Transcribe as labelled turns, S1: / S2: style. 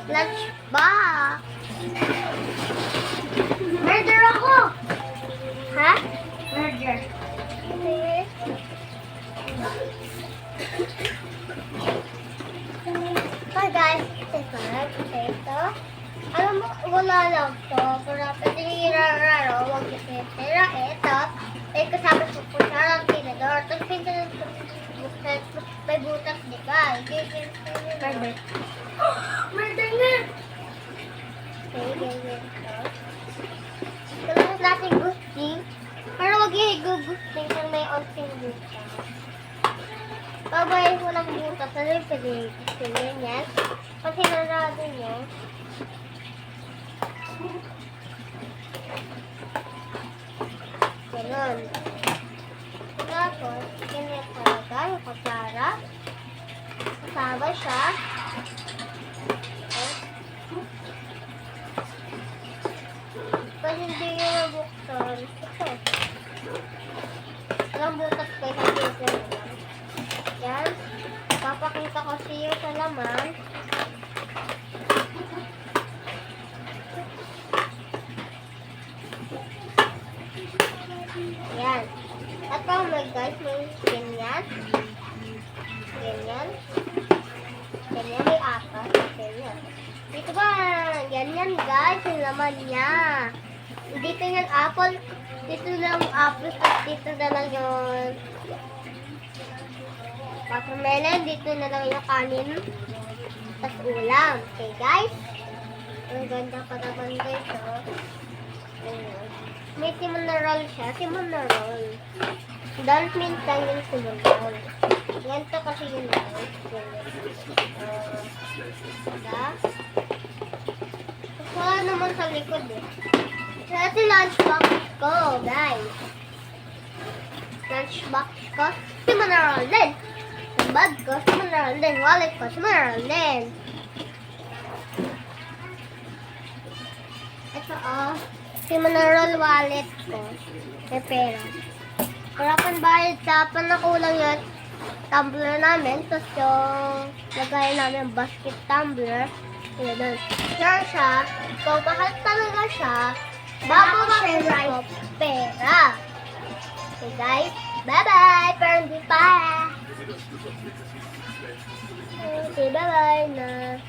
S1: Lunch box. Murder ako! Ha? Murder. Okay. Hi guys, ito. Alam mo, wala lang to. Pero pwede hirararo, huwag isira. Ito, ay kasama sa pusyarang tinador. Tapos pinto butas, may butas, di ba? Murder. Murder nga! Okay, ganyan ito. Kailangan natin gusting. Pero huwag yung i-gusting kung may onting butas. Babayin ko ng butas. Ano yung pwede gusting yan? Kasi narado niya. Ganon. Tapos, ganyan talaga yung kutsara. Kasama siya. Pag hindi nyo nabuksan, ito. Alam butas kayo sa dito. Yan. Papakita ko siya sa laman. Yan. At oh my guys, may ganyan. Ganyan. Ganyan, may apat. Ganyan. Dito ba? Ganyan guys, yung laman niya. Dito yung apple. Dito lang yung apple. At dito na lang yung watermelon. Dito na lang yung kanin. Tapos ulam. Okay guys? Ang ganda pa naman guys. Oh. Ayan. May simonarol siya. Simonarol. Don't minsan yung simonarol. Yan to kasi yung guys. Diba? Wala naman sa likod eh. Ito lunchbox ko, guys. Lunchbox ko. Simonarol din. Yung bag ko, simonarol din. Wallet ko, simonarol din. Ito oh. Simonarol wallet ko. May pera. Para panbayad sa panakulang yun. Tumbler namin. Tapos yung lagay namin basket tumbler. Yun. Sure siya. Kung mahal talaga siya, babawasan ko pera. Okay guys. Bye-bye. Pero hindi pa. Okay, bye-bye na.